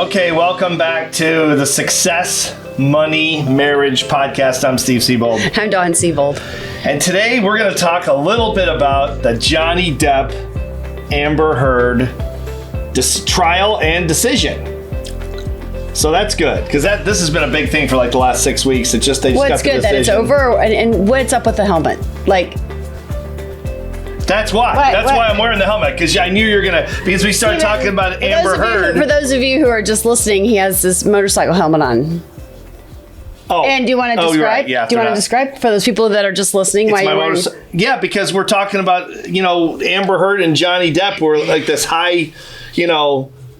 Okay, welcome back to the Success, Money, Marriage podcast. I'm Steve Siebold. I'm Dawn Siebold. And today we're going to talk a little bit about the Johnny Depp, Amber Heard trial and decision. So that's good, because this has been a big thing for like the last 6 weeks. It's just they just What's got the good that it's decision. over, and what's up with the helmet? Like, That's why. That's why I'm wearing the helmet, because I knew you were going to, because we started talking about Amber Heard. For those of you who are just listening, he has this motorcycle helmet on. Oh. And do you want to describe? Right. Yeah, do you want to describe for those people that are just listening why you're wearing? Yeah, because we're talking about, Amber Heard and Johnny Depp were like this high,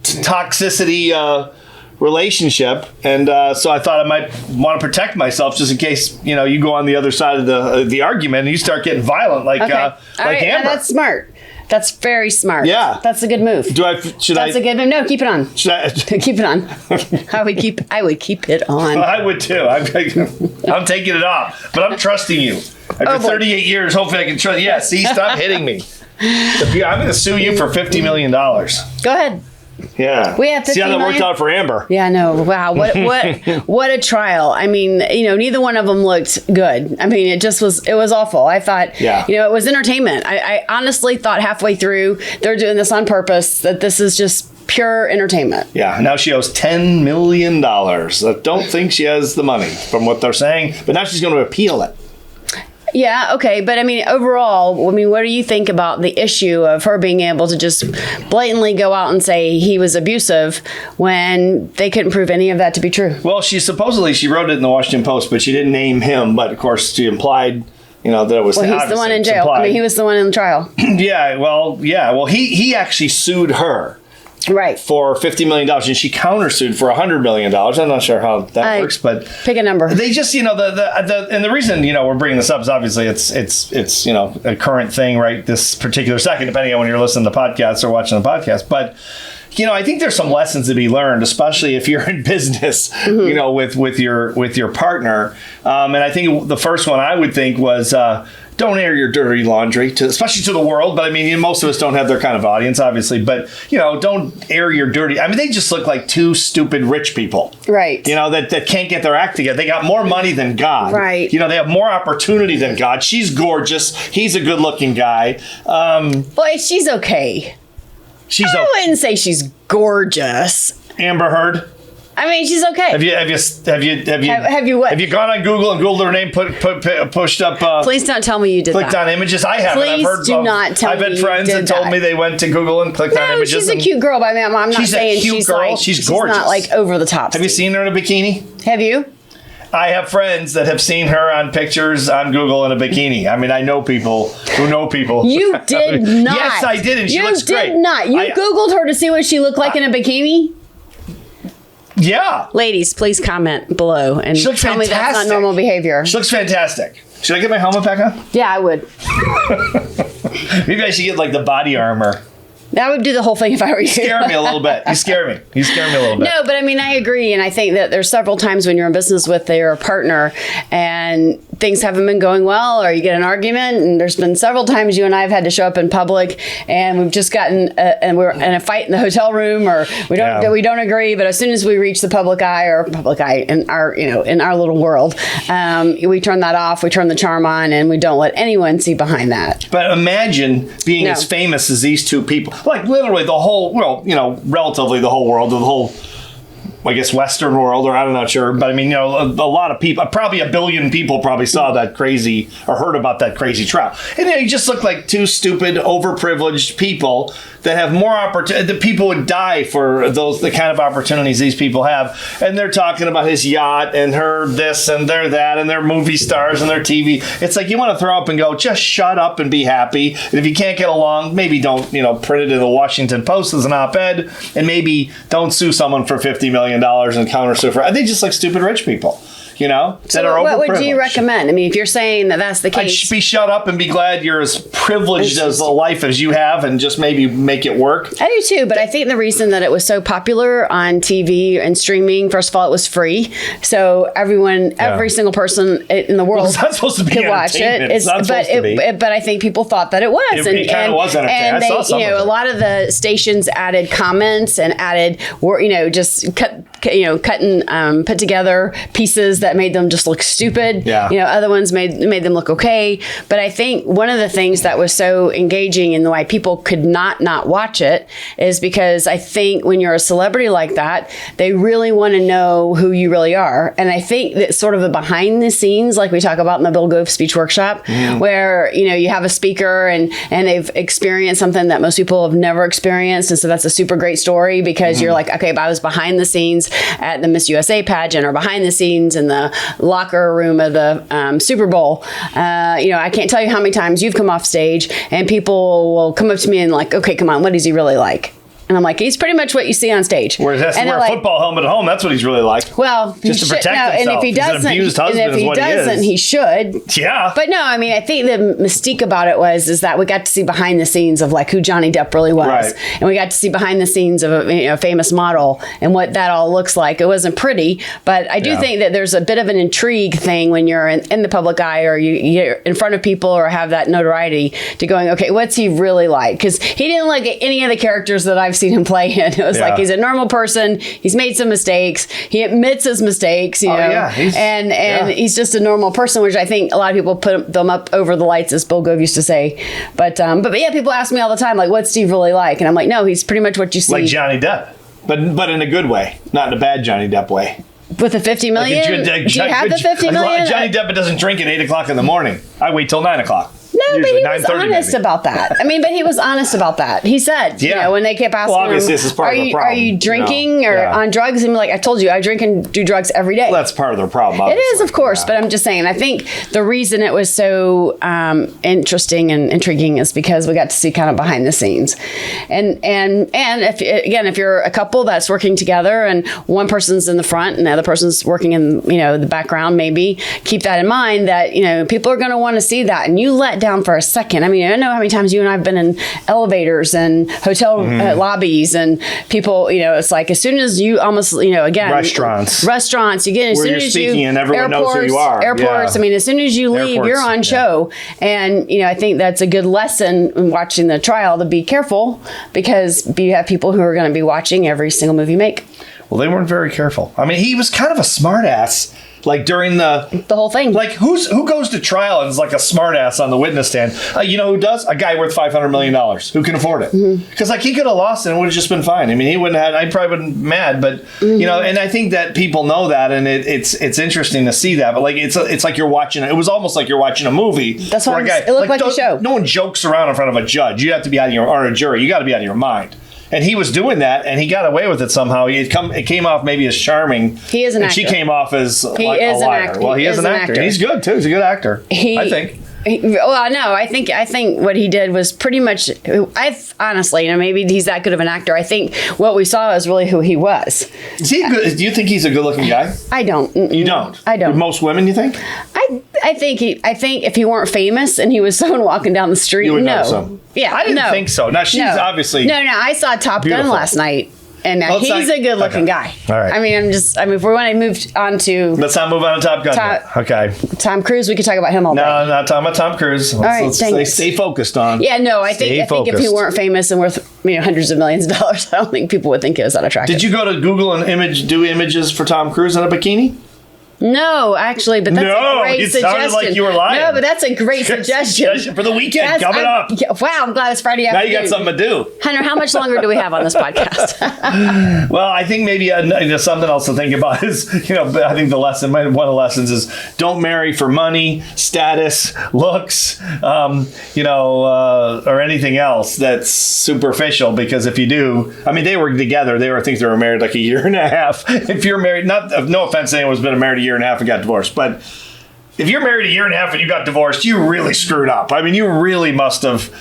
toxicity relationship, and so I thought I might want to protect myself just in case you go on the other side of the argument and you start getting vient like All right, Amber. that's smart. That's very smart. Yeah, that's a good move. That's a good move. No, keep it on. Should I keep it on? I would keep it on. Well, I would too. I'm taking it off, but I'm trusting you. After 38 years, hopefully I can trust. Yeah, see, stop hitting me. I'm going to sue you for $50 million. Go ahead. Yeah. We have 50 See how that million? worked out for Amber. Yeah, no. Wow. What a trial. I mean, neither one of them looked good. I mean, it was awful. I thought, it was entertainment. I honestly thought halfway through they're doing this on purpose, that this is just pure entertainment. Yeah. Now she owes $10 million. I don't think she has the money from what they're saying, but now she's going to appeal it. Yeah, okay. But I mean, overall, what do you think about the issue of her being able to just blatantly go out and say he was abusive when they couldn't prove any of that to be true? Well, she wrote it in the Washington Post, but she didn't name him. But of course, she implied, that it was. Well, he's the one in jail. I mean, he was the one in the trial. Yeah. Well, he actually sued her. Right. For $50 million, and she countersued for $100 million. I'm not sure how that works, but pick a number. They just, and the reason we're bringing this up is obviously it's a current thing right this particular second, depending on when you're listening to podcasts or watching the podcast. But I think there's some lessons to be learned, especially if you're in business, with your partner. And I think the first one I would think was. Don't air your dirty laundry, especially to the world. But I mean, most of us don't have their kind of audience, obviously. But, don't air your dirty. I mean, they just look like two stupid rich people. Right. That can't get their act together. They got more money than God. Right. They have more opportunity than God. She's gorgeous. He's a good looking guy. Boy, she's okay. I wouldn't say she's gorgeous. Amber Heard. I mean, she's okay. Have you what? Have you gone on Google and Googled her name, pushed up? Please don't tell me you did clicked that. on images. I haven't. Please do not tell me. I've had friends that told me they went to Google and clicked on images. She's a cute girl, but I'm not saying she's girl. She's gorgeous. Not like over the top. Have you seen her in a bikini? Have you? I have friends that have seen her on pictures on Google in a bikini. I mean, I know people who know people. You did not. Yes, I did, and she looks great. You did not. You Googled her to see what she looked like in a bikini? Yeah. Ladies, please comment below and tell me that's not normal behavior. She looks fantastic. Should I get my helmet back on? Yeah, I would. Maybe I should get like the body armor. That would do the whole thing if I were you. You scare me a little bit. You scare me a little bit. No, but I mean, I agree. And I think that there's several times when you're in business with your partner and things haven't been going well, or you get an argument. And there's been several times you and I have had to show up in public and we've just gotten, and we're in a fight in the hotel room, or we don't agree. But as soon as we reach the public eye in our, in our little world, we turn that off, we turn the charm on, and we don't let anyone see behind that. But imagine being as famous as these two people. Like literally the whole, relatively the whole world, the whole, I guess, Western world, or I'm not sure. But I mean, a lot of people, probably 1 billion people probably saw that crazy or heard about that crazy trial. And you just look like two stupid, overprivileged people that have more opportunity. The people would die for the kind of opportunities these people have. And they're talking about his yacht and her this and their that and their movie stars and their TV. It's like you want to throw up and go, just shut up and be happy. And if you can't get along, maybe don't, print it in the Washington Post as an op-ed, and maybe don't sue someone for $50 million and countersue for. They just like stupid rich people. you know, that are overprivileged. What would you recommend? I mean, if you're saying that that's the case. I'd be shut up and be glad you're as privileged as a life as you have and just maybe make it work. I do too, but I think the reason that it was so popular on TV and streaming, first of all, it was free. So every single person in the world it's not supposed to be could watch it. It's not supposed to be. But I think people thought that it was. It kind of was entertaining. And I saw some of it. a lot of the stations added comments and added, just cutting put together pieces that made them just look stupid. Yeah. Other ones made them look okay. But I think one of the things that was so engaging and why people could not watch it is because I think when you're a celebrity like that, they really want to know who you really are. And I think that sort of a behind the scenes, like we talk about in the Bill Gove speech workshop, where, you have a speaker and they've experienced something that most people have never experienced. And so that's a super great story because you're like, okay, but I was behind the scenes at the Miss USA pageant or behind the scenes in the locker room of the Super Bowl. I can't tell you how many times you've come off stage and people will come up to me and like, okay, come on, what is he really like? And I'm like, he's pretty much what you see on stage. Whereas he has to wear a football helmet at home. That's what he's really like. Well, just to protect himself. And if he doesn't, he should. Yeah. But no, I mean, I think the mystique about it is that we got to see behind the scenes of like who Johnny Depp really was, right. And we got to see behind the scenes of a famous model and what that all looks like. It wasn't pretty, but I do think that there's a bit of an intrigue thing when you're in the public eye or you're in front of people or have that notoriety to going, okay, what's he really like? Because he didn't like any of the characters that I've seen him play in. It was like he's a normal person. He's made some mistakes. He admits his mistakes, and he's just a normal person, which I think a lot of people put them up over the lights, as Bill Gove used to say. But yeah, people ask me all the time, like, what's Steve really like? And I'm like, no, he's pretty much what you see. Like Johnny Depp, but in a good way, not in a bad Johnny Depp way. With the 50 million? Do you have the 50 million? Johnny Depp doesn't drink at 8 o'clock in the morning. I wait till 9 o'clock. No, but he was honest about that. I mean, but he was honest about that. He said, when they kept asking him, this is part of the problem. Are you drinking or on drugs? And like, I told you, I drink and do drugs every day. Well, that's part of their problem. Obviously. It is, of course. But I'm just saying, I think the reason it was so interesting and intriguing is because we got to see kind of behind the scenes. And if you're a couple that's working together and one person's in the front and the other person's working in, the background, maybe keep that in mind that, people are going to want to see that. And you let down for a second. I mean, I know how many times you and I have been in elevators and hotel lobbies and people, it's like as soon as you almost, again, restaurants, you get as where soon you're as speaking you and everyone knows who you are. Airports. I mean, as soon as you leave, you're on show. And, I think that's a good lesson in watching the trial to be careful because you have people who are going to be watching every single move you make. Well, they weren't very careful. I mean, he was kind of a smartass. Like during the whole thing. Like who goes to trial and is like a smartass on the witness stand? You know who does? A guy worth $500 million who can afford it. Because he could have lost it and it would have just been fine. I mean, he wouldn't have. I probably wouldn't been mad, but and I think that people know that, and it's interesting to see that. But like it's like you're watching. It was almost like you're watching a movie. That's what it looked like a show. No one jokes around in front of a judge. You have to be out of or a jury. You got to be out of your mind. And he was doing that, and he got away with it somehow. It came off maybe as charming. He is an actor. And she came off as a liar. Well, he is an actor. And he's good, too. He's a good actor, I think. I think what he did was pretty much. Honestly, maybe he's that good of an actor. I think what we saw is really who he was. Is he good? Do you think he's a good-looking guy? I don't. You don't? I don't. Most women, you think? I think if he weren't famous and he was someone walking down the street, you would know so. Yeah, I didn't think so. Now she's obviously no. I saw Top Gun last night. And he's a good-looking guy. All right. I mean, if we want to move on to... Let's not move on to Top Gun yet. Okay. Tom Cruise, we could talk about him all day. No, not talking about Tom Cruise. Let's stay focused on... Yeah, no, I think if he weren't famous and worth hundreds of millions of dollars, I don't think people would think it was that attractive. Did you go to Google and do images for Tom Cruise in a bikini? No, actually, but that's a great suggestion. No, it sounded like you were lying. No, but that's a great suggestion. For the weekend, coming up. Wow, I'm glad it's Friday afternoon. Now you got something to do. Hunter, how much longer do we have on this podcast? Well, I think maybe something else to think about is, I think one of the lessons is don't marry for money, status, looks, or anything else that's superficial. Because if you do, I mean, they were together. I think they were married like a year and a half. If you're married, no offense to anyone who's been married a year and a half and got divorced, but if you're married a year and a half and you got divorced, you really screwed up. I mean, you really must have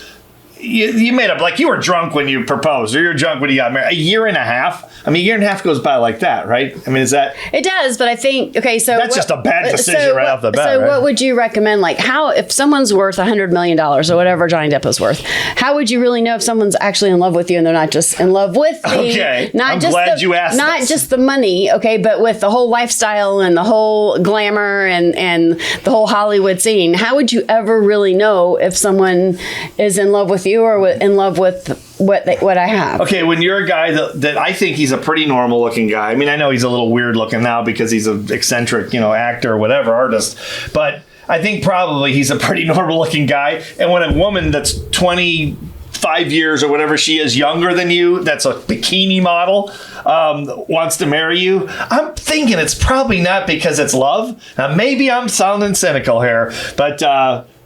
you made up, like you were drunk when you proposed, or you're drunk when you got married. A year and a half. I mean, a year and a half goes by like that, right? I mean, is that? It does, but I think so that's just a bad decision right off the bat. So right? what would you recommend? Like, how if someone's worth $100 million or whatever Johnny Depp is worth, how would you really know if someone's actually in love with you and they're not just in love with the? Okay, not I'm just glad you asked. Not just the money, okay, but with the whole lifestyle and the whole glamour and the whole Hollywood scene. How would you ever really know if someone is in love with you or in love with what I have? Okay, when you're a guy that I think he's a pretty normal looking guy. I mean, I know he's a little weird looking now because he's an eccentric, actor or whatever, artist. But I think probably he's a pretty normal looking guy. And when a woman that's 25 years or whatever she is younger than you, that's a bikini model, wants to marry you, I'm thinking it's probably not because it's love. Now, maybe I'm sounding cynical here, but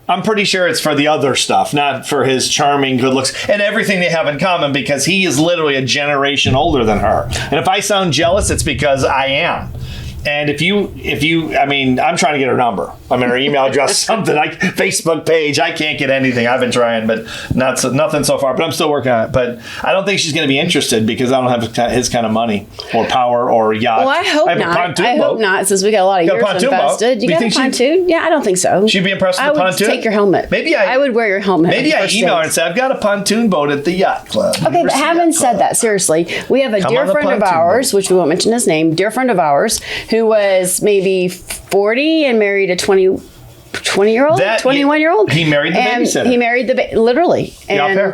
I'm pretty sure it's for the other stuff, not for his charming good looks and everything they have in common, because he is literally a generation older than her. And if I sound jealous, it's because I am. And if you, I mean, I'm trying to get her number. I mean, her email address, something like Facebook page. I can't get anything. I've been trying, but nothing so far. But I'm still working on it. But I don't think she's going to be interested because I don't have his kind of money or power or yacht. Well, I hope not. I hope not, since we got a lot of years invested. You got a pontoon? Yeah, I don't think so. She'd be impressed with the pontoon? I would take your helmet. Maybe I would wear your helmet. Maybe I email her and say, I've got a pontoon boat at the yacht club. Okay, but having said that, seriously, we have a dear friend of ours, which we won't mention his name, dear friend of ours, who was maybe 40 and married a 20-year-old, 21-year-old. He married the babysitter. He married And literally. And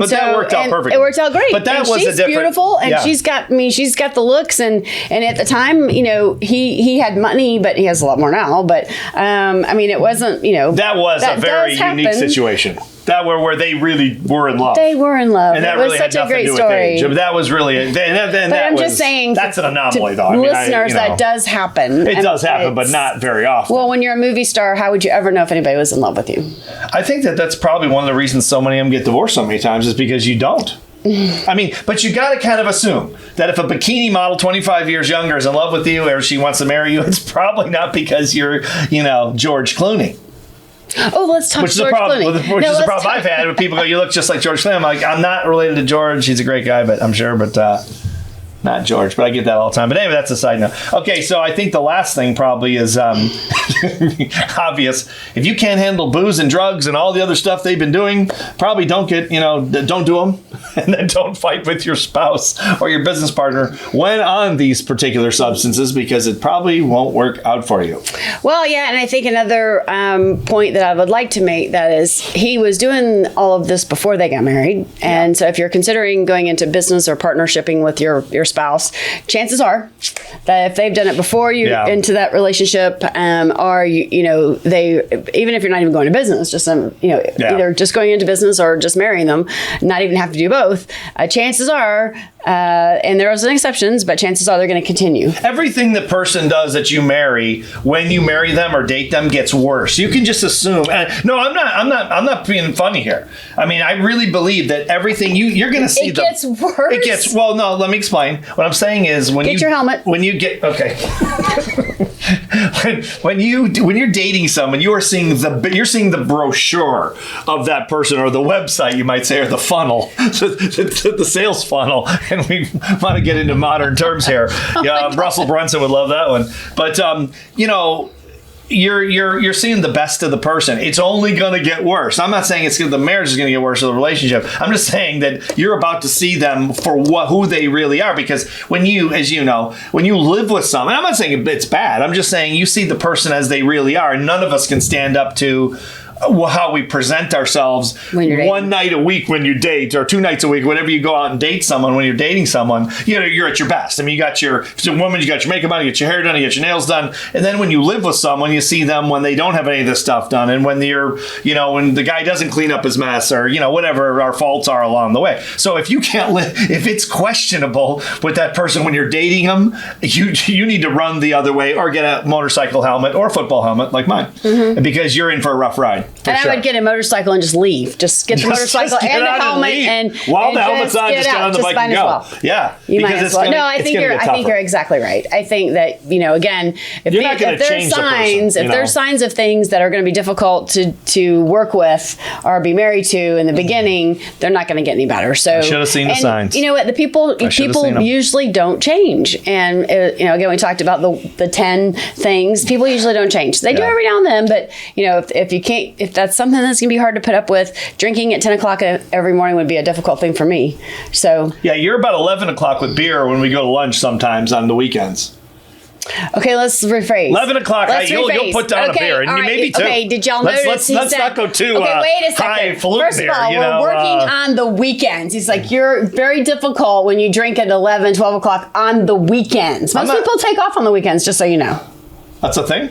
but that worked out perfectly. It worked out great. But that was she's beautiful, and she's got the looks, and at the time, he had money, but he has a lot more now. But I mean, it wasn't, that was a very unique situation. That where they really were in love. They were in love. And that it was really such had a great to do story. with age. But that was really. Just saying. That's an anomaly, though. Listeners, that does happen. It does happen, but not very often. Well, when you're a movie star, how would you ever know if anybody was in love with you? I think that's probably one of the reasons so many of them get divorced so many times is because you don't. I mean, but you got to kind of assume that if a bikini model 25 years younger is in love with you or she wants to marry you, it's probably not because you're, George Clooney. Oh, let's talk George Clooney. Which is a problem I've had with people go, you look just like George Clooney. I'm like, I'm not related to George. He's a great guy, but I'm sure, but not George. But I get that all the time. But anyway, that's a side note. Okay, so I think the last thing probably is obvious. If you can't handle booze and drugs and all the other stuff they've been doing, probably don't do them. And then don't fight with your spouse or your business partner when on these particular substances, because it probably won't work out for you. Well, yeah, and I think another point that I would like to make, that is, he was doing all of this before they got married. And so if you're considering going into business or partnershiping with your spouse, chances are that if they've done it before you into that relationship, or they, even if you're not even going to business, just either just going into business or just marrying them, not even have to do both, chances are, and there are some exceptions, but chances are they're going to continue. Everything the person does that you marry, when you marry them or date them, gets worse. You can just assume. No, I'm not being funny here. I mean, I really believe that everything you're going to see. It gets worse. It gets no. Let me explain. What I'm saying is get your helmet. When you get when you're dating someone, you're seeing the brochure of that person, or the website, you might say, or the funnel, the sales funnel. And we want to get into modern terms here. Russell Brunson would love that one. But you're seeing the best of the person. It's only going to get worse. I'm not saying the marriage is going to get worse or the relationship. I'm just saying that you're about to see them for who they really are. Because when you live with someone, I'm not saying it's bad. I'm just saying you see the person as they really are. And none of us can stand up to how we present ourselves one night a week when you date, or 2 nights a week, whenever you go out and date someone. When you're dating someone, you're at your best. I mean, if it's a woman, you got your makeup on, you get your hair done, you get your nails done. And then when you live with someone, you see them when they don't have any of this stuff done. And when when the guy doesn't clean up his mess, or, whatever our faults are along the way. So if you can't if it's questionable with that person when you're dating them, you need to run the other way, or get a motorcycle helmet or a football helmet like mine, because you're in for a rough ride. And I would get a motorcycle and just leave. Just get the motorcycle and the helmet and while the helmet's on, just get on the bike and go. Well. Yeah, you might as well. No, I think you're exactly right. I think that, you know, again, if there's signs of things that are going to be difficult to work with or be married to in the beginning, they're not going to get any better. So I should have seen the signs. You know what? The people usually don't change. And you know, again, we talked about the 10 things. People usually don't change. They do every now and then, but you know, if that's something that's going to be hard to put up with, drinking at 10 o'clock every morning would be a difficult thing for me. So yeah, you're about 11 o'clock with beer when we go to lunch sometimes on the weekends. Okay, let's rephrase. 11 o'clock, you'll put down a beer, and you maybe too. Okay, did y'all notice? Let's not go too wait a second. First of all, we're working on the weekends. He's like, you're very difficult when you drink at 11, 12 o'clock on the weekends. Most people take off on the weekends, just so you know. That's a thing?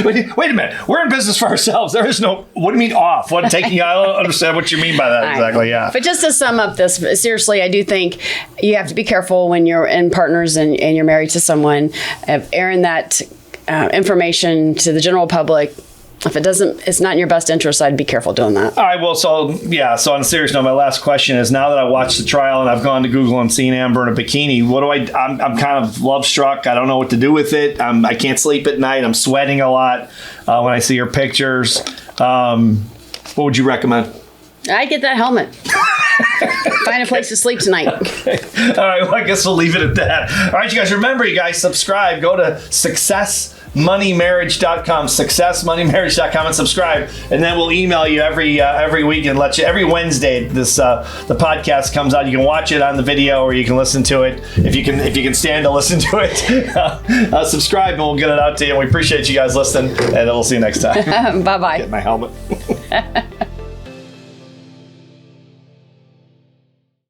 Wait a minute. We're in business for ourselves. There is no, what do you mean off? What taking? I don't understand what you mean by that exactly. Yeah. But just to sum up this, seriously, I do think you have to be careful when you're in partners and you're married to someone of airing that information to the general public. If it's not in your best interest, I'd be careful doing that. All right. Well, so on a serious note, my last question is, now that I watched the trial and I've gone to Google and seen Amber in a bikini, I'm kind of love struck. I don't know what to do with it. I can't sleep at night. I'm sweating a lot when I see her pictures. What would you recommend? I'd get that helmet. Find a place to sleep tonight. Okay. All right. Well, I guess we'll leave it at that. All right, you guys. Remember, subscribe. Go to successmoneymarriage.com, successmoneymarriage.com, and subscribe. And then we'll email you every week and let you every Wednesday. The podcast comes out. You can watch it on the video, or you can listen to it if you can stand to listen to it. Subscribe, and we'll get it out to you. And we appreciate you guys listening. And we'll see you next time. Bye bye. Get my helmet.